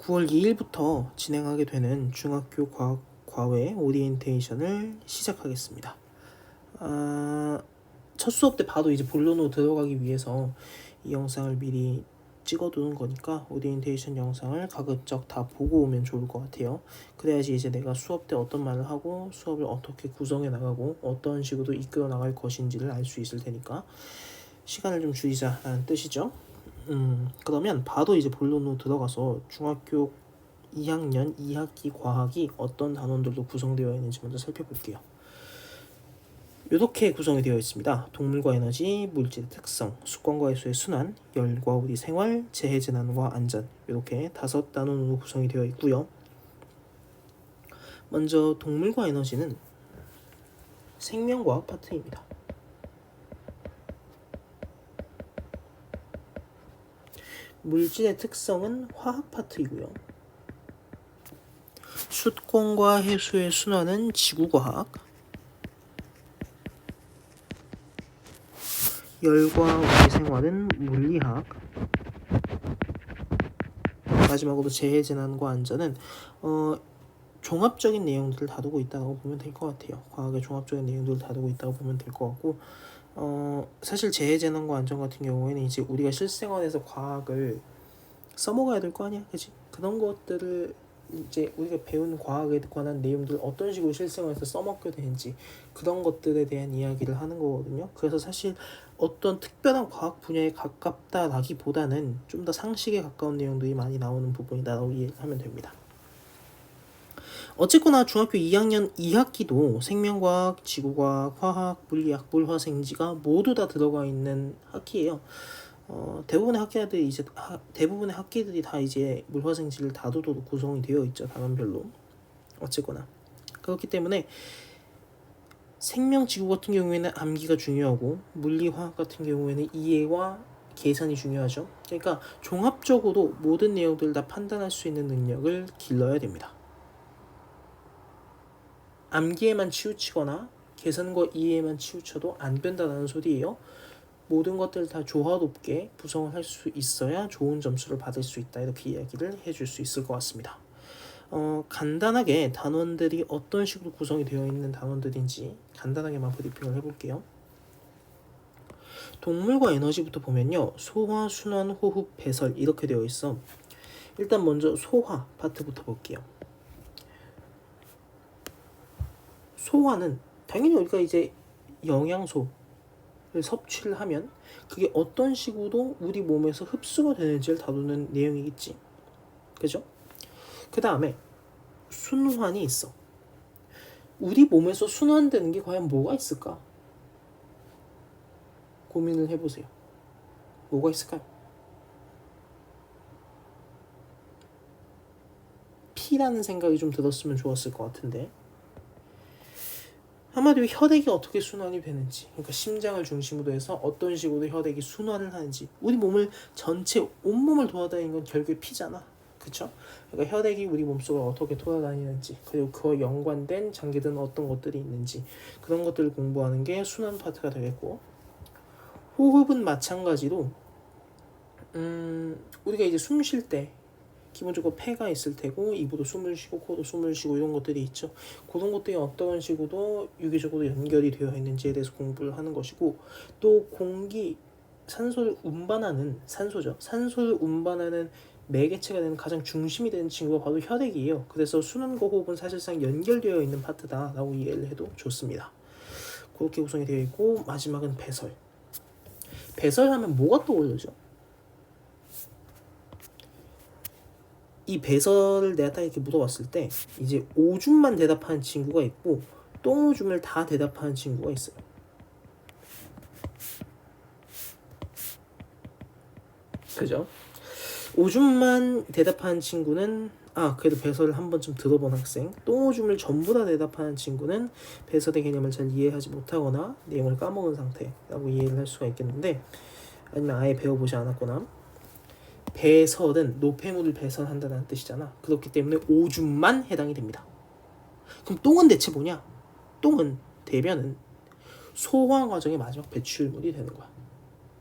9월 2일부터 진행하게 되는 중학교 과학 과외 오리엔테이션을 시작하겠습니다. 첫 수업 때 바로 이제 본론으로 들어가기 위해서 이 영상을 미리 찍어두는 거니까 오리엔테이션 영상을 가급적 다 보고 오면 좋을 것 같아요. 그래야지 이제 내가 수업 때 어떤 말을 하고 수업을 어떻게 구성해 나가고 어떤 식으로 이끌어 나갈 것인지를 알 수 있을 테니까 시간을 좀 줄이자라는 뜻이죠. 그러면 바로 이제 본론으로 들어가서 중학교 2학년 2학기 과학이 어떤 단원들로 구성되어 있는지 먼저 살펴볼게요. 이렇게 구성이 되어 있습니다. 동물과 에너지, 물질의 특성, 습관과 해수의 순환, 열과 우리 생활, 재해재난과 안전, 이렇게 5단원으로 구성이 되어 있고요. 먼저 동물과 에너지는 생명과학 파트입니다. 물질의 특성은 화학 파트이고요. 숫권과 해수의 순환은 지구과학, 열과 우리 생활은 물리학, 마지막으로 재해재난과 안전은 종합적인 내용들을 다루고 있다고 보면 될 것 같아요. 과학의 종합적인 내용들을 다루고 있다고 보면 될 것 같고, 사실 재해재난과 안전 같은 경우에는 이제 우리가 실생활에서 과학을 써먹어야 될 거 아니야, 그치? 그런 것들을 이제 우리가 배운 과학에 관한 내용들 어떤 식으로 실생활에서 써먹게 되는지 그런 것들에 대한 이야기를 하는 거거든요. 그래서 사실 어떤 특별한 과학 분야에 가깝다라기보다는 좀 더 상식에 가까운 내용들이 많이 나오는 부분이다라고 이해하면 됩니다. 어쨌거나 중학교 2학년 2학기도 생명과학, 지구과학, 화학, 물리학, 물화생지가 모두 다 들어가 있는 학기예요. 대부분의 학기들이 다 이제 물화생지를 다루도록 구성이 되어 있죠. 단원별로. 어쨌거나 그렇기 때문에 생명지구 같은 경우에는 암기가 중요하고 물리화학 같은 경우에는 이해와 계산이 중요하죠. 그러니까 종합적으로 모든 내용들을 다 판단할 수 있는 능력을 길러야 됩니다. 암기에만 치우치거나 계산과 이해에만 치우쳐도 안 된다는 소리예요. 모든 것들을 다 조화롭게 구성을 할 수 있어야 좋은 점수를 받을 수 있다, 이렇게 이야기를 해줄 수 있을 것 같습니다. 간단하게 단원들이 어떤 식으로 구성이 되어 있는 단원들인지 간단하게만 브리핑을 해볼게요. 동물과 에너지부터 보면요, 소화, 순환, 호흡, 배설 이렇게 되어 있어. 일단 먼저 소화 파트부터 볼게요. 소화는 당연히 우리가 이제 영양소를 섭취를 하면 그게 어떤 식으로 우리 몸에서 흡수가 되는지를 다루는 내용이겠지, 그죠? 그 다음에 순환이 있어. 우리 몸에서 순환되는 게 과연 뭐가 있을까? 고민을 해보세요. 뭐가 있을까요? 피라는 생각이 좀 들었으면 좋았을 것 같은데, 한마디로 혈액이 어떻게 순환이 되는지, 그러니까 심장을 중심으로 해서 어떤 식으로 혈액이 순환을 하는지, 우리 몸을 전체 온몸을 돌아다니는 건 결국에 피잖아, 그쵸? 그러니까 혈액이 우리 몸속을 어떻게 돌아다니는지, 그리고 그와 연관된 장기들은 어떤 것들이 있는지, 그런 것들을 공부하는 게 순환 파트가 되겠고, 호흡은 마찬가지로 우리가 이제 숨 쉴 때 기본적으로 폐가 있을 테고 입으로 숨을 쉬고 코로 숨을 쉬고 이런 것들이 있죠. 그런 것들이 어떤 식으로 유기적으로 연결이 되어 있는지에 대해서 공부를 하는 것이고, 또 공기, 산소를 운반하는 산소를 운반하는 매개체가 되는 가장 중심이 되는 친구가 바로 혈액이에요. 그래서 순환과 호흡은 사실상 연결되어 있는 파트다라고 이해를 해도 좋습니다. 그렇게 구성이 되어 있고, 마지막은 배설. 배설하면 뭐가 떠오르죠? 이 배설을 내가 딱 이렇게 물어봤을 때 이제 오줌만 대답하는 친구가 있고 똥오줌을 다 대답하는 친구가 있어요. 그죠? 오줌만 대답하는 친구는 그래도 배설을 한 번쯤 들어본 학생, 똥오줌을 전부 다 대답하는 친구는 배설의 개념을 잘 이해하지 못하거나 내용을 까먹은 상태라고 이해를 할 수가 있겠는데, 아니면 아예 배워보지 않았거나. 배설은 노폐물을 배설한다는 뜻이잖아. 그렇기 때문에 오줌만 해당이 됩니다. 그럼 똥은 대체 뭐냐? 똥은, 대변은 소화 과정의 마지막 배출물이 되는 거야.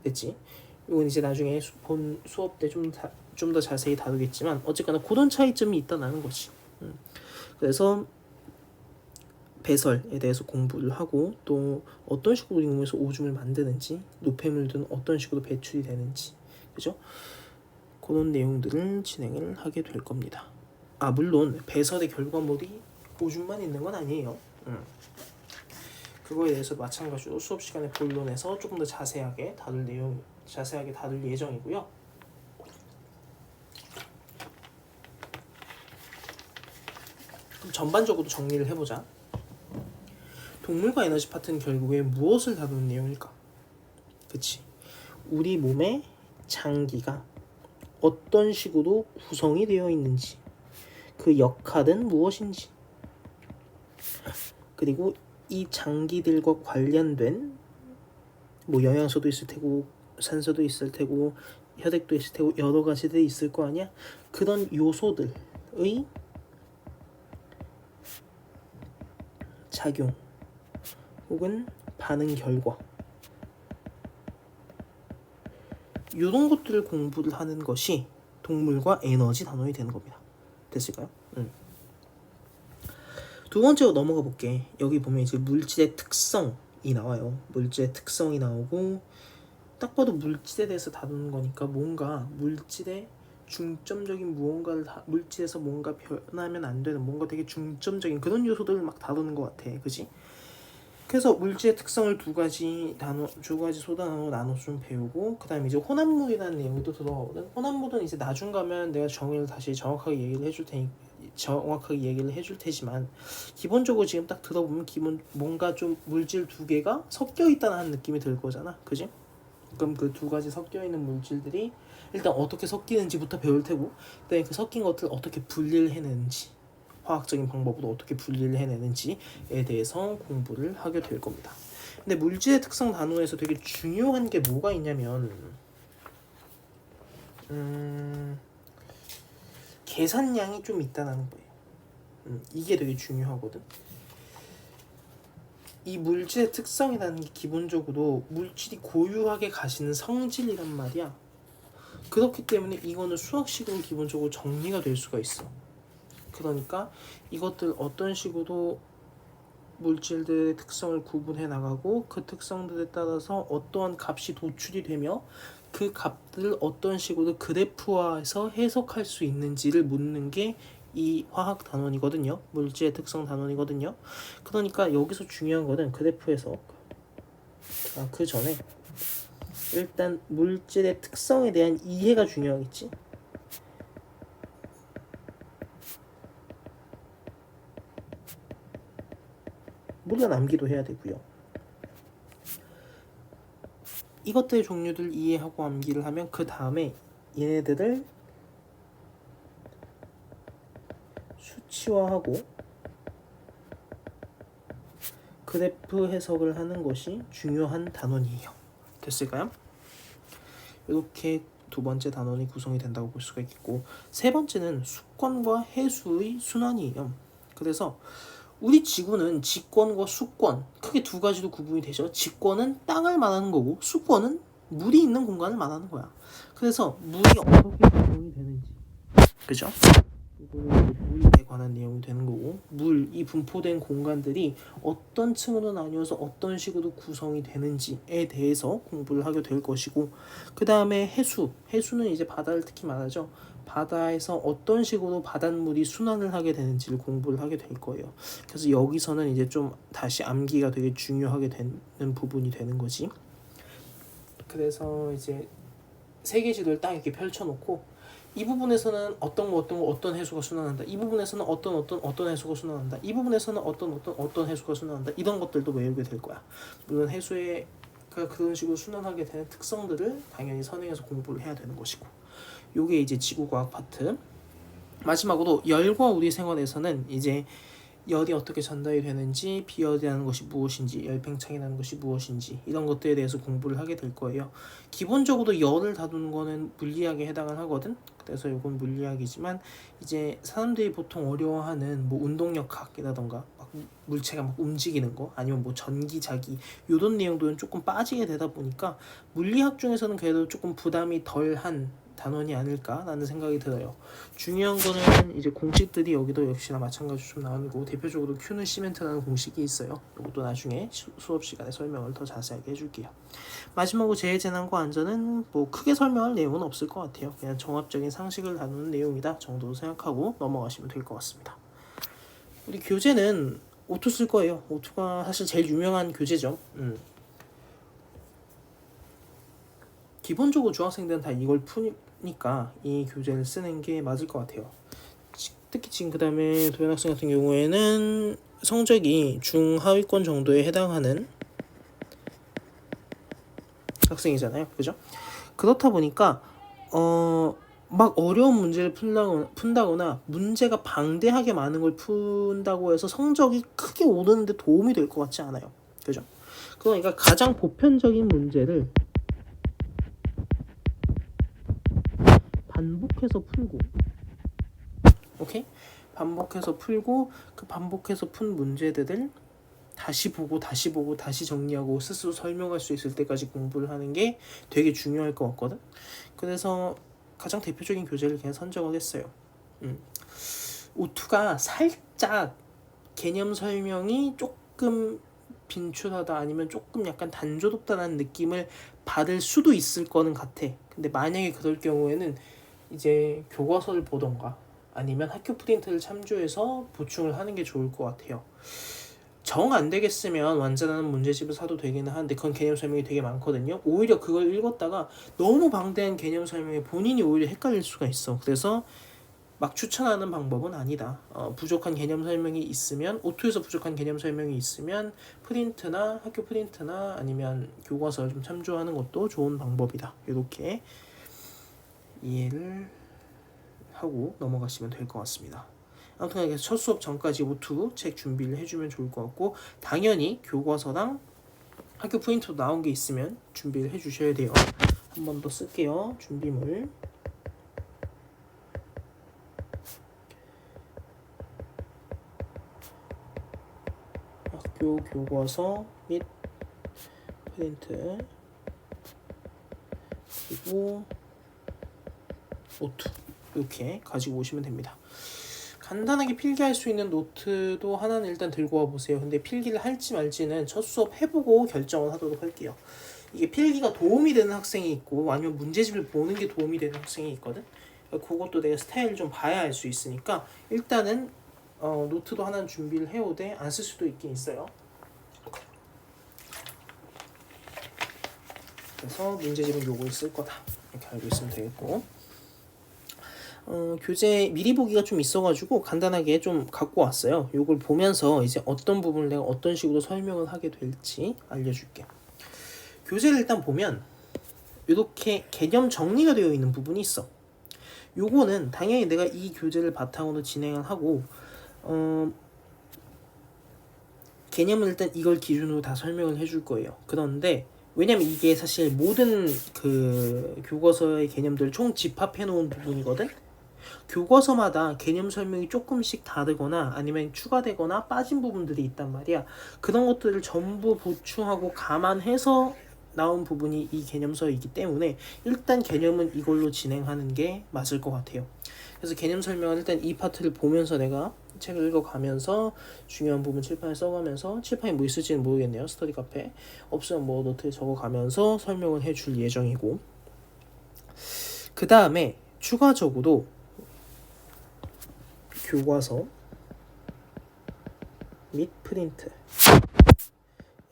됐지? 이건 이제 나중에 본 수업 때 좀 더 자세히 다루겠지만 어쨌거나 그런 차이점이 있다는 거지. 그래서 배설에 대해서 공부를 하고 또 어떤 식으로 이용해서 오줌을 만드는지 노폐물들은 어떤 식으로 배출이 되는지 그죠? 그런 내용들을 진행을 하게 될 겁니다. 물론 배설의 결과물이 오줌만 있는 건 아니에요. 그거에 대해서 마찬가지로 수업 시간에 본론에서 조금 더 자세하게 다룰 예정이고요. 그럼 전반적으로 정리를 해보자. 동물과 에너지 파트는 결국에 무엇을 다루는 내용일까? 그치? 우리 몸의 장기가 어떤 식으로 구성이 되어 있는지, 그 역할은 무엇인지, 그리고 이 장기들과 관련된 뭐 영양소도 있을 테고 산소도 있을 테고 혈액도 있을 테고 여러 가지들이 있을 거 아니야? 그런 요소들의 작용 혹은 반응 결과 이런 것들을 공부를 하는 것이 동물과 에너지 단원이 되는 겁니다. 됐을까요? 두 번째로 넘어가 볼게. 여기 보면 이제 물질의 특성이 나와요. 물질의 특성이 나오고 딱 봐도 물질에 대해서 다루는 거니까 뭔가 물질의 중점적인 무언가를 물질에서 뭔가 변하면 안 되는 뭔가 되게 중점적인 그런 요소들을 막 다루는 것 같아. 그지? 그래서 물질의 특성을 두 가지 소단으로 나눠서 좀 배우고 그다음에 이제 혼합물이라는 내용이 또 들어가거든. 혼합물은 이제 나중 가면 내가 정의를 다시 정확하게 얘기를 해줄 테지만 기본적으로 지금 딱 들어보면 뭔가 좀 물질 두 개가 섞여 있다는 느낌이 들 거잖아. 그지? 그럼 그 두 가지 섞여 있는 물질들이 일단 어떻게 섞이는지부터 배울 테고 그다음에 그 섞인 것들을 어떻게 분리를 해내는지 화학적인 방법으로 어떻게 분리를 해내는지에 대해서 공부를 하게 될 겁니다. 근데 물질의 특성 단원에서 되게 중요한 게 뭐가 있냐면 계산량이 좀 있다는 거예요. 이게 되게 중요하거든. 이 물질의 특성이라는 게 기본적으로 물질이 고유하게 가지는 성질이란 말이야. 그렇기 때문에 이거는 수학식으로 기본적으로 정리가 될 수가 있어. 그러니까 이것들 어떤 식으로 물질들의 특성을 구분해 나가고 그 특성들에 따라서 어떠한 값이 도출이 되며 그 값들을 어떤 식으로 그래프화해서 해석할 수 있는지를 묻는 게 이 화학 단원이거든요. 물질의 특성 단원이거든요. 그러니까 여기서 중요한 거는 그래프 해석. 그 전에 일단 물질의 특성에 대한 이해가 중요하겠지. 물론 암기도 해야 되고요. 이것들의 종류들 이해하고 암기를 하면 그 다음에 얘네들을 수치화하고 그래프 해석을 하는 것이 중요한 단원이에요. 됐을까요? 이렇게 두 번째 단원이 구성이 된다고 볼 수가 있겠고 세 번째는 수권과 해수의 순환이에요. 그래서 우리 지구는 직권과 수권 크게 두 가지로 구분이 되죠. 직권은 땅을 말하는 거고 수권은 물이 있는 공간을 말하는 거야. 그래서 물이 어떻게 구성이 되는지 그죠? 이거는 물에 관한 내용이 되는 거고 물이 분포된 공간들이 어떤 층으로 나뉘어서 어떤 식으로 구성이 되는지에 대해서 공부를 하게 될 것이고 그 다음에 해수는 이제 바다를 특히 말하죠. 바다에서 어떤 식으로 바닷물이 순환을 하게 되는지를 공부를 하게 될 거예요. 그래서 여기서는 이제 좀 다시 암기가 되게 중요하게 되는 부분이 되는 거지. 그래서 이제 세계지도를 딱 이렇게 펼쳐놓고 이 부분에서는 어떤 해수가 순환한다. 이 부분에서는 어떤 해수가 순환한다. 이 부분에서는 어떤 해수가 순환한다. 이런 것들도 외우게 될 거야. 물론 해수의 그런 식으로 순환하게 되는 특성들을 당연히 선행해서 공부를 해야 되는 것이고. 요게 이제 지구과학 파트. 마지막으로 열과 우리 생활에서는 이제 열이 어떻게 전달이 되는지, 비열이라는 것이 무엇인지, 열팽창이라는 것이 무엇인지 이런 것들에 대해서 공부를 하게 될 거예요. 기본적으로 열을 다루는 거는 물리학에 해당을 하거든. 그래서 이건 물리학이지만 이제 사람들이 보통 어려워하는 뭐 운동력학이라던가 막 물체가 막 움직이는 거 아니면 뭐 전기자기 요런 내용들은 조금 빠지게 되다 보니까 물리학 중에서는 그래도 조금 부담이 덜한 단원이 아닐까라는 생각이 들어요. 중요한 거는 이제 공식들이 여기도 역시나 마찬가지로 좀 나오고 대표적으로 Q는 시멘트라는 공식이 있어요. 이것도 나중에 수업 시간에 설명을 더 자세하게 해줄게요. 마지막으로 재해재난과 안전은 뭐 크게 설명할 내용은 없을 것 같아요. 그냥 종합적인 상식을 다루는 내용이다 정도로 생각하고 넘어가시면 될 것 같습니다. 우리 교재는 O2 쓸 거예요. O2가 사실 제일 유명한 교재죠. 기본적으로 중학생들은 다 이걸 푸니까 이 교재를 쓰는 게 맞을 것 같아요. 특히 지금 그 다음에 도현 학생 같은 경우에는 성적이 중하위권 정도에 해당하는 학생이잖아요. 그죠? 그렇다 보니까 막 어려운 문제를 푼다거나 문제가 방대하게 많은 걸 푼다고 해서 성적이 크게 오르는데 도움이 될 것 같지 않아요. 그죠? 그러니까 가장 보편적인 문제를 반복해서 풀고, 오케이? 반복해서 풀고 그 반복해서 푼 문제들을 다시 보고 다시 정리하고 스스로 설명할 수 있을 때까지 공부를 하는 게 되게 중요할 것 같거든. 그래서 가장 대표적인 교재를 그냥 선정을 했어요. O2가 살짝 개념 설명이 조금 빈출하다 아니면 조금 약간 단조롭다는 느낌을 받을 수도 있을 거는 같아. 근데 만약에 그럴 경우에는 이제 교과서를 보던가 아니면 학교 프린트를 참조해서 보충을 하는 게 좋을 것 같아요. 정 안 되겠으면 완전한 문제집을 사도 되기는 한데 그건 개념 설명이 되게 많거든요. 오히려 그걸 읽었다가 너무 방대한 개념 설명에 본인이 오히려 헷갈릴 수가 있어. 그래서 막 추천하는 방법은 아니다. 부족한 개념 설명이 있으면 O2에서 부족한 개념 설명이 있으면 프린트나 학교 프린트나 아니면 교과서를 좀 참조하는 것도 좋은 방법이다. 이렇게 이해를 하고 넘어가시면 될 것 같습니다. 아무튼 첫 수업 전까지 O2 책 준비를 해주면 좋을 것 같고 당연히 교과서랑 학교 프린트도 나온 게 있으면 준비를 해주셔야 돼요. 한 번 더 쓸게요. 준비물 학교 교과서 및 프린트 그리고 O2 이렇게 가지고 오시면 됩니다. 간단하게 필기할 수 있는 노트도 하나는 일단 들고 와보세요. 근데 필기를 할지 말지는 첫 수업 해보고 결정을 하도록 할게요. 이게 필기가 도움이 되는 학생이 있고 아니면 문제집을 보는 게 도움이 되는 학생이 있거든. 그것도 내가 스타일을 좀 봐야 알 수 있으니까 일단은 노트도 하나는 준비를 해오되 안 쓸 수도 있긴 있어요. 그래서 문제집은 요걸 쓸 거다 이렇게 알고 있으면 되겠고 교재 미리 보기가 좀 있어가지고 간단하게 좀 갖고 왔어요. 요걸 보면서 이제 어떤 부분을 내가 어떤 식으로 설명을 하게 될지 알려줄게. 교재를 일단 보면 이렇게 개념 정리가 되어 있는 부분이 있어. 요거는 당연히 내가 이 교재를 바탕으로 진행을 하고 개념은 일단 이걸 기준으로 다 설명을 해줄 거예요. 그런데 왜냐면 이게 사실 모든 그 교과서의 개념들을 총 집합해 놓은 부분이거든. 교과서마다 개념 설명이 조금씩 다르거나 아니면 추가되거나 빠진 부분들이 있단 말이야. 그런 것들을 전부 보충하고 감안해서 나온 부분이 이 개념서이기 때문에 일단 개념은 이걸로 진행하는 게 맞을 것 같아요. 그래서 개념 설명은 일단 이 파트를 보면서 내가 책을 읽어가면서 중요한 부분 칠판에 써가면서 칠판에 뭐 있을지는 모르겠네요. 스터디 카페 없으면 뭐 노트에 적어가면서 설명을 해줄 예정이고 그 다음에 추가적으로 교과서 및 프린트에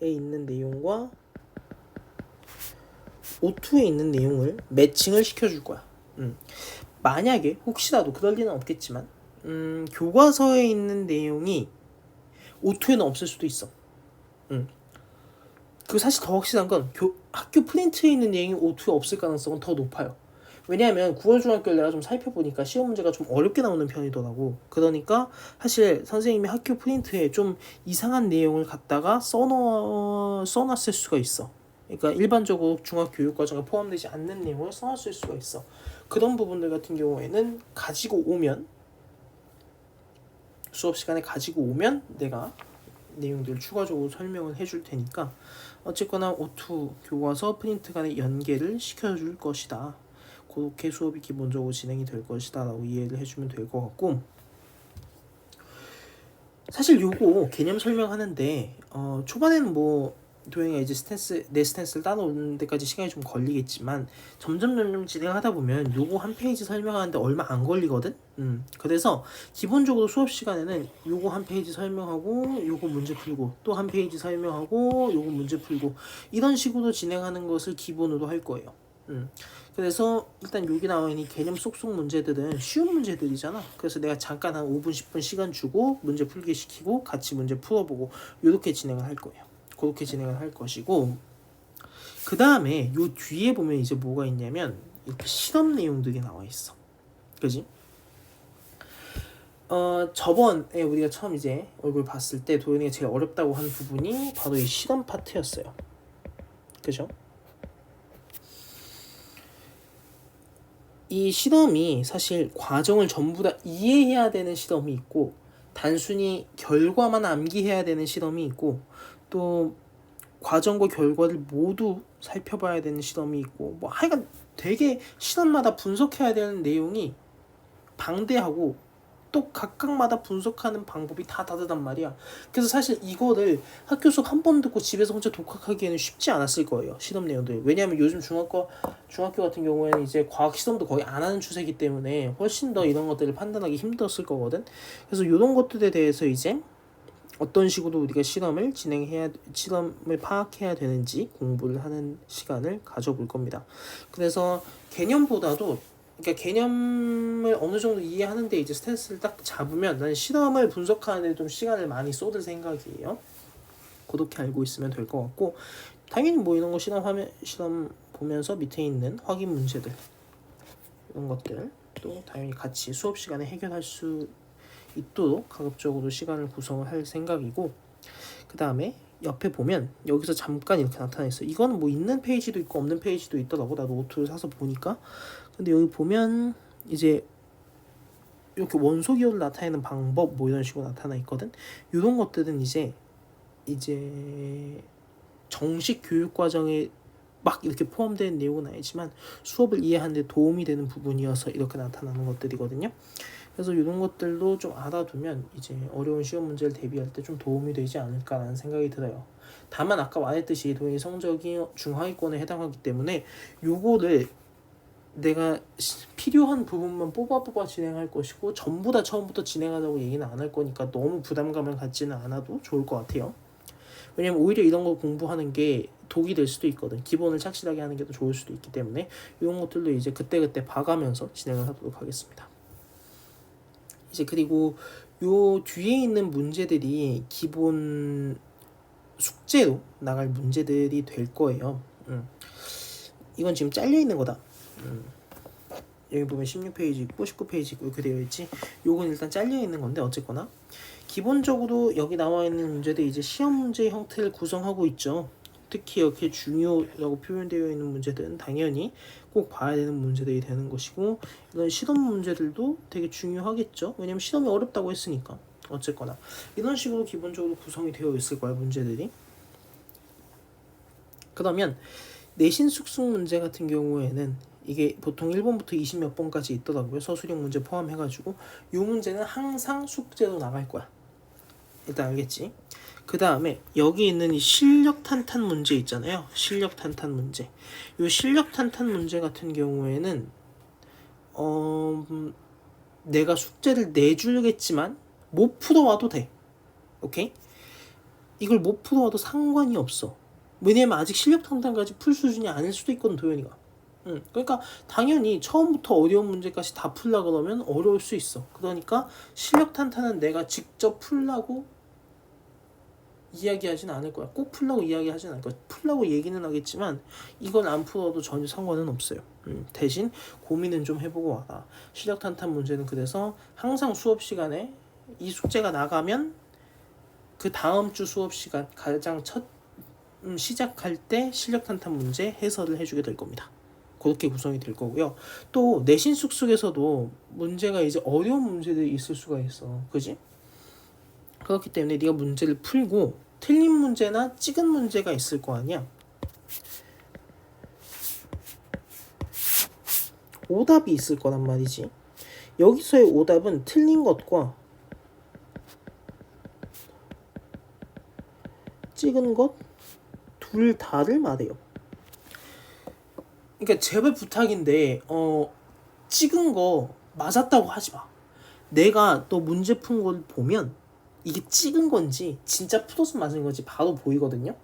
있는 내용과 O2에 있는 내용을 매칭을 시켜줄 거야. 만약에 혹시라도 그럴 리는 없겠지만 교과서에 있는 내용이 O2에는 없을 수도 있어. 그 사실 더 확실한 건 학교 프린트에 있는 내용이 O2에 없을 가능성은 더 높아요. 왜냐하면 9월 중학교를 내가 좀 살펴보니까 시험 문제가 좀 어렵게 나오는 편이더라고. 그러니까 사실 선생님이 학교 프린트에 좀 이상한 내용을 갖다가 써놨을 수가 있어. 그러니까 일반적으로 중학교육과정에 포함되지 않는 내용을 써놨을 수가 있어. 그런 부분들 같은 경우에는 가지고 오면 수업 시간에 가지고 오면 내가 내용들을 추가적으로 설명을 해줄 테니까 어쨌거나 O2 교과서 프린트 간의 연계를 시켜줄 것이다. 그렇게 수업이 기본적으로 진행이 될 것이다 라고 이해를 해주면 될 것 같고, 사실 요거 개념 설명하는데 초반에는 뭐 도영이가 이제 내 스탠스를 따놓는 데까지 시간이 좀 걸리겠지만 점점 진행하다 보면 요거 한 페이지 설명하는데 얼마 안 걸리거든. 그래서 기본적으로 수업 시간에는 요거 한 페이지 설명하고 요거 문제 풀고 또 한 페이지 설명하고 요거 문제 풀고 이런 식으로 진행하는 것을 기본으로 할 거예요. 그래서 일단 여기 나와 있는 개념 쏙쏙 문제들은 쉬운 문제들이잖아. 그래서 내가 잠깐 한 5분 10분 시간 주고 문제 풀게 시키고 같이 문제 풀어보고 이렇게 진행을 할 거예요. 그렇게 진행을 할 것이고, 그 다음에 요 뒤에 보면 이제 뭐가 있냐면 이렇게 실험 내용들이 나와 있어. 그지? 저번에 우리가 처음 이제 얼굴 봤을 때 도현이가 제일 어렵다고 한 부분이 바로 이 실험 파트였어요. 그죠? 이 실험이 사실 과정을 전부 다 이해해야 되는 실험이 있고 단순히 결과만 암기해야 되는 실험이 있고 또 과정과 결과를 모두 살펴봐야 되는 실험이 있고 뭐 하여간 되게 실험마다 분석해야 되는 내용이 방대하고 또 각각마다 분석하는 방법이 다 다르단 말이야. 그래서 사실 이거를 학교 수업 한 번 듣고 집에서 혼자 독학하기에는 쉽지 않았을 거예요. 실험 내용들. 왜냐하면 요즘 중학교 같은 경우에는 이제 과학 실험도 거의 안 하는 추세이기 때문에 훨씬 더 이런 것들을 판단하기 힘들었을 거거든. 그래서 이런 것들에 대해서 이제 어떤 식으로 우리가 실험을 파악해야 되는지 공부를 하는 시간을 가져볼 겁니다. 그래서 개념보다도 그러니까 개념을 어느 정도 이해하는데 이제 스탠스를 딱 잡으면 난 실험을 분석하는 데 좀 시간을 많이 쏟을 생각이에요. 그렇게 알고 있으면 될 것 같고, 당연히 뭐 이런 거 실험 보면서 밑에 있는 확인 문제들 이런 것들 또 당연히 같이 수업 시간에 해결할 수 있도록 가급적으로 시간을 구성을 할 생각이고, 그 다음에 옆에 보면 여기서 잠깐 이렇게 나타나 있어. 이거는 뭐 있는 페이지도 있고 없는 페이지도 있더라고. 나도 노트를 사서 보니까. 근데 여기 보면 이제 이렇게 원소 기호를 나타내는 방법 뭐 이런 식으로 나타나 있거든. 이런 것들은 이제 정식 교육 과정에 막 이렇게 포함되는 내용은 아니지만 수업을 이해하는 데 도움이 되는 부분이어서 이렇게 나타나는 것들이거든요. 그래서 이런 것들도 좀 알아두면 이제 어려운 시험 문제를 대비할 때 좀 도움이 되지 않을까라는 생각이 들어요. 다만 아까 말했듯이 도영이 성적이 중하위권에 해당하기 때문에 요거를 내가 필요한 부분만 뽑아 진행할 것이고 전부 다 처음부터 진행하자고 얘기는 안 할 거니까 너무 부담감을 갖지는 않아도 좋을 것 같아요. 왜냐면 오히려 이런 거 공부하는 게 독이 될 수도 있거든. 기본을 착실하게 하는 게 더 좋을 수도 있기 때문에 이런 것들도 이제 그때그때 봐가면서 진행을 하도록 하겠습니다. 이제 그리고 요 뒤에 있는 문제들이 기본 숙제로 나갈 문제들이 될 거예요. 이건 지금 잘려 있는 거다. 여기 보면 16페이지 있고 19페이지 있고 이렇게 되어 있지. 요건 일단 잘려 있는 건데 어쨌거나 기본적으로 여기 나와 있는 문제들이 이제 시험 문제 형태를 구성하고 있죠. 특히 이렇게 중요라고 표현되어 있는 문제들은 당연히 꼭 봐야 되는 문제들이 되는 것이고, 이런 실험 문제들도 되게 중요하겠죠. 왜냐면 시험이 어렵다고 했으니까. 어쨌거나 이런 식으로 기본적으로 구성이 되어 있을 거야, 문제들이. 그러면 내신 숙성 문제 같은 경우에는 이게 보통 1번부터 20 몇 번까지 있더라고요. 서술형 문제 포함해가지고 이 문제는 항상 숙제로 나갈 거야. 일단 알겠지? 그 다음에 여기 있는 이 실력 탄탄 문제 있잖아요. 실력 탄탄 문제. 이 실력 탄탄 문제 같은 경우에는 내가 숙제를 내주겠지만 못 풀어와도 돼. 오케이? 이걸 못 풀어와도 상관이 없어. 왜냐면 아직 실력 탄탄까지 풀 수준이 아닐 수도 있거든, 도현이가. 그러니까 당연히 처음부터 어려운 문제까지 다 풀라 그러면 어려울 수 있어. 그러니까 실력 탄탄은 내가 직접 풀라고 이야기하진 않을 거야. 꼭 풀라고 이야기하진 않을 거야. 풀라고 얘기는 하겠지만 이건 안 풀어도 전혀 상관은 없어요. 대신 고민은 좀 해보고 와라. 실력 탄탄 문제는 그래서 항상 수업 시간에 이 숙제가 나가면 그 다음 주 수업 시간 가장 첫 시작할 때 실력 탄탄 문제 해설을 해주게 될 겁니다. 그렇게 구성이 될 거고요. 또 내신 숙속에서도 문제가 이제 어려운 문제들이 있을 수가 있어. 그지? 그렇기 때문에 네가 문제를 풀고 틀린 문제나 찍은 문제가 있을 거 아니야. 오답이 있을 거란 말이지. 여기서의 오답은 틀린 것과 찍은 것 둘 다를 말해요. 그러니까 제발 부탁인데 찍은 거 맞았다고 하지 마. 내가 또 문제 푼 걸 보면 이게 찍은 건지 진짜 풀어서 맞은 건지 바로 보이거든요.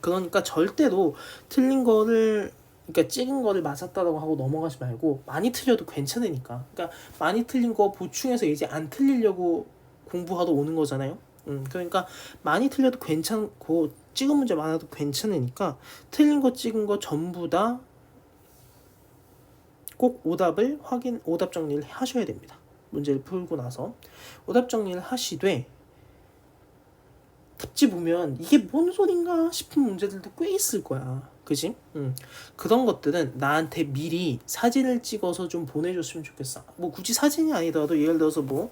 그러니까 절대로 틀린 거를, 그러니까 찍은 거를 맞았다고 하고 넘어가지 말고, 많이 틀려도 괜찮으니까. 그러니까 많이 틀린 거 보충해서 이제 안 틀리려고 공부하러 오는 거잖아요. 그러니까 많이 틀려도 괜찮고 찍은 문제 많아도 괜찮으니까 틀린 거 찍은 거 전부 다 꼭 오답 정리를 하셔야 됩니다. 문제를 풀고 나서 오답 정리를 하시되, 답지 보면 이게 뭔 소린가 싶은 문제들도 꽤 있을 거야. 그지? 그런 것들은 나한테 미리 사진을 찍어서 좀 보내줬으면 좋겠어. 뭐 굳이 사진이 아니더라도 예를 들어서 뭐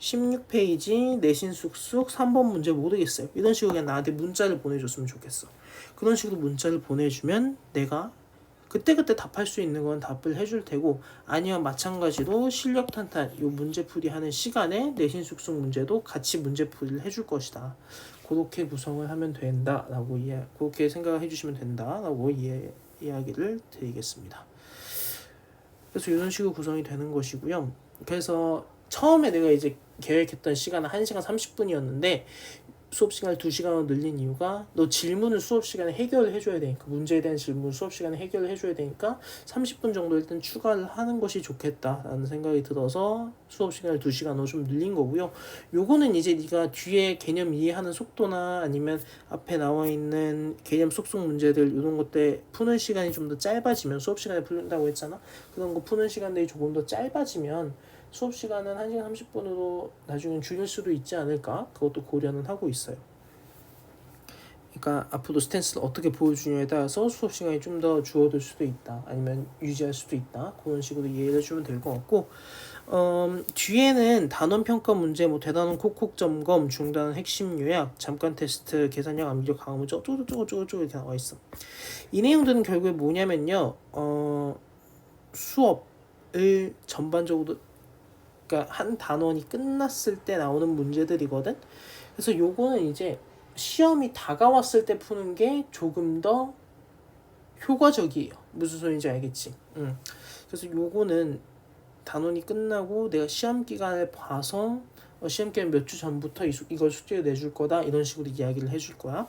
16페이지 내신 쑥쑥 3번 문제 모르겠어요. 이런 식으로 그냥 나한테 문자를 보내줬으면 좋겠어. 그런 식으로 문자를 보내주면 내가 그때그때 답할 수 있는 건 답을 해줄 테고, 아니면 마찬가지로 실력 탄탄 요 문제풀이 하는 시간에 내신 숙성 문제도 같이 문제풀이를 해줄 것이다. 그렇게 구성을 하면 된다라고 그렇게 생각을 해주시면 된다라고 이야기를 드리겠습니다. 그래서 이런 식으로 구성이 되는 것이고요. 그래서 처음에 내가 이제 계획했던 시간은 1시간 30분이었는데 수업 시간을 2시간으로 늘린 이유가, 너 질문을 수업 시간에 해결을 해줘야 되니까, 문제에 대한 질문을 수업 시간에 해결을 해줘야 되니까 30분 정도 일단 추가를 하는 것이 좋겠다라는 생각이 들어서 수업 시간을 2시간으로 좀 늘린 거고요. 요거는 이제 네가 뒤에 개념 이해하는 속도나 아니면 앞에 나와 있는 개념 속속 문제들 이런 것들 푸는 시간이 좀 더 짧아지면, 수업 시간에 풀린다고 했잖아. 그런 거 푸는 시간들이 조금 더 짧아지면 수업 시간은 1시간 30분으로 나중엔 줄일 수도 있지 않을까? 그것도 고려는 하고 있어요. 그러니까 앞으로 스탠스를 어떻게 보여주냐에 따라서 수업 시간이 좀 더 줄어들 수도 있다. 아니면 유지할 수도 있다. 그런 식으로 이해를 해주면 될 것 같고, 뒤에는 단원 평가 문제, 뭐 대단원 콕콕 점검, 중단원 핵심 요약, 잠깐 테스트, 계산력, 암기력, 강화 문제 어쩌고저쩌고 이렇게 나와 있어. 이 내용들은 결국에 뭐냐면요, 수업을 전반적으로, 그러니까 한 단원이 끝났을 때 나오는 문제들이거든. 그래서 요거는 이제 시험이 다가왔을 때 푸는 게 조금 더 효과적이에요. 무슨 소리인지 알겠지? 그래서 요거는 단원이 끝나고 내가 시험 기간을 봐서 시험 기간 몇 주 전부터 이걸 숙제를 내줄 거다, 이런 식으로 이야기를 해줄 거야.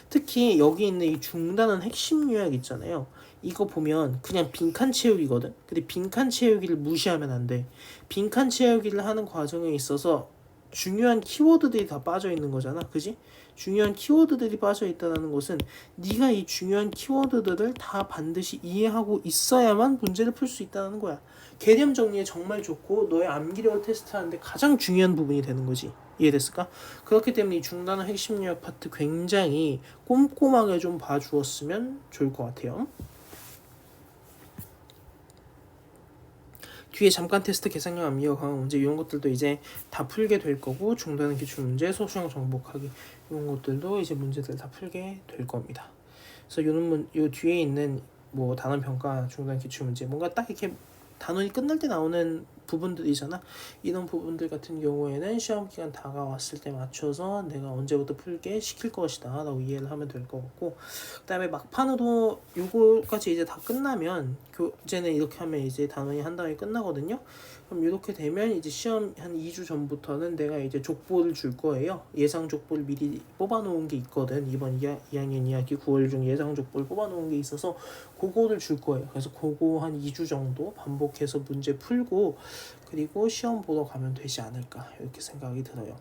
특히 여기 있는 이 중단원 핵심 요약 있잖아요. 이거 보면 그냥 빈칸 채우기거든. 근데 빈칸 채우기를 무시하면 안 돼. 빈칸 채우기를 하는 과정에 있어서 중요한 키워드들이 다 빠져 있는 거잖아. 그지? 중요한 키워드들이 빠져 있다는 것은 네가 이 중요한 키워드들을 다 반드시 이해하고 있어야만 문제를 풀 수 있다는 거야. 개념 정리에 정말 좋고 너의 암기력을 테스트하는데 가장 중요한 부분이 되는 거지. 이해됐을까? 그렇기 때문에 이 중단원 핵심 요약 파트 굉장히 꼼꼼하게 좀 봐주었으면 좋을 것 같아요. 뒤에 잠깐 테스트, 계산력, 암기력, 강화 문제 이런 것들도 이제 다 풀게 될 거고, 중단원 기출 문제, 소수형 정복하기 이런 것들도 이제 문제들 다 풀게 될 겁니다. 그래서 요 뒤에 있는 뭐 단원 평가, 중단 기출 문제, 뭔가 딱 이렇게 단원이 끝날 때 나오는 부분들이잖아. 이런 부분들 같은 경우에는 시험 기간 다가왔을 때 맞춰서 내가 언제부터 풀게 시킬 것이다 라고 이해를 하면 될 것 같고, 그 다음에 막판으로 요거까지 이제 다 끝나면, 교재는 이렇게 하면 이제 단원이 한 단원이 끝나거든요. 그럼 이렇게 되면 이제 시험 한 2주 전부터는 내가 이제 족보를 줄 거예요. 예상 족보를 미리 뽑아놓은 게 있거든. 이번 2학년 2학기 9월 중 예상 족보를 뽑아놓은 게 있어서 그거를 줄 거예요. 그래서 그거 한 2주 정도 반복해서 문제 풀고 그리고 시험 보러 가면 되지 않을까, 이렇게 생각이 들어요.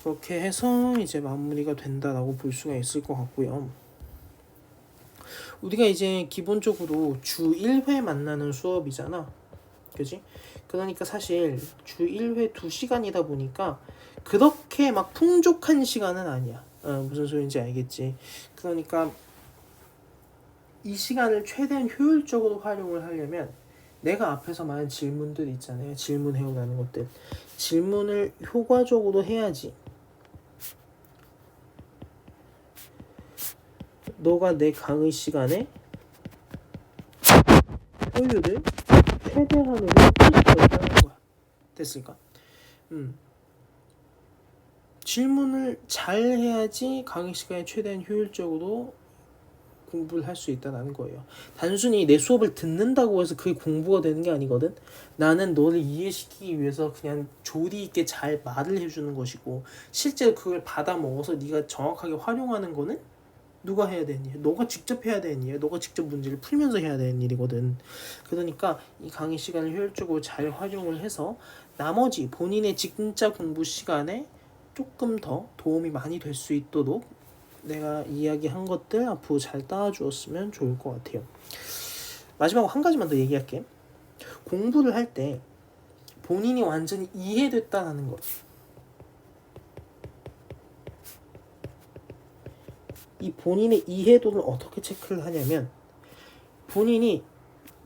그렇게 해서 이제 마무리가 된다라고 볼 수가 있을 것 같고요. 우리가 이제 기본적으로 주 1회 만나는 수업이잖아. 그지? 그러니까 사실 주 1회 2시간이다 보니까 그렇게 막 풍족한 시간은 아니야. 무슨 소리인지 알겠지? 그러니까 이 시간을 최대한 효율적으로 활용을 하려면 내가 앞에서 말한 질문들 있잖아요. 질문해오라는 것들. 질문을 효과적으로 해야지 너가 내 강의 시간에 효율을 최대한으로 끌 수가 있다는 거야. 됐을까? 질문을 잘 해야지 강의 시간에 최대한 효율적으로 공부를 할 수 있다는 거예요. 단순히 내 수업을 듣는다고 해서 그게 공부가 되는 게 아니거든. 나는 너를 이해시키기 위해서 그냥 조리 있게 잘 말을 해주는 것이고, 실제로 그걸 받아 먹어서 네가 정확하게 활용하는 거는 누가 해야 되는 일? 너가 직접 해야 되는 일, 너가 직접 문제를 풀면서 해야 되는 일이거든. 그러니까 이 강의 시간을 효율적으로 잘 활용을 해서 나머지 본인의 진짜 공부 시간에 조금 더 도움이 많이 될 수 있도록 내가 이야기한 것들 앞으로 잘 따라주었으면 좋을 것 같아요. 마지막으로 한 가지만 더 얘기할게. 공부를 할 때 본인이 완전히 이해됐다는 것, 이 본인의 이해도를 어떻게 체크를 하냐면, 본인이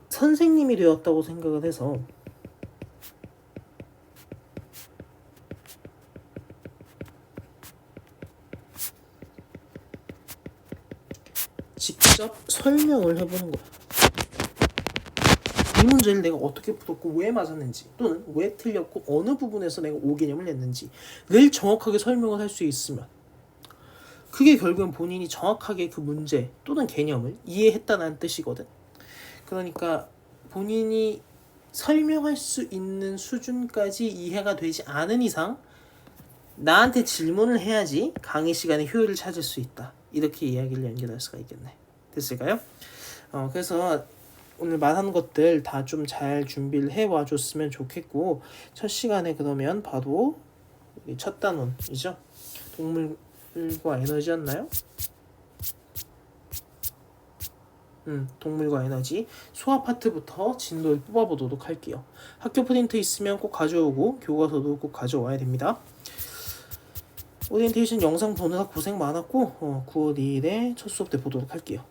선생님이 되었다고 생각을 해서 직접 설명을 해보는 거야. 이 문제를 내가 어떻게 풀었고 왜 맞았는지, 또는 왜 틀렸고 어느 부분에서 내가 오개념을 냈는지를 정확하게 설명을 할 수 있으면, 그게 결국은 본인이 정확하게 그 문제 또는 개념을 이해했다는 뜻이거든. 그러니까 본인이 설명할 수 있는 수준까지 이해가 되지 않은 이상 나한테 질문을 해야지 강의 시간에 효율을 찾을 수 있다. 이렇게 이야기를 연결할 수가 있겠네. 됐을까요? 그래서 오늘 말한 것들 다 좀 잘 준비를 해와 줬으면 좋겠고, 첫 시간에 그러면 바로 첫 단원이죠. 동물과 에너지였나요? 동물과 에너지 소화 파트부터 진도를 뽑아보도록 할게요. 학교 프린트 있으면 꼭 가져오고 교과서도 꼭 가져와야 됩니다. 오리엔테이션 영상 보느라 고생 많았고 9월 2일에 첫 수업 때 보도록 할게요.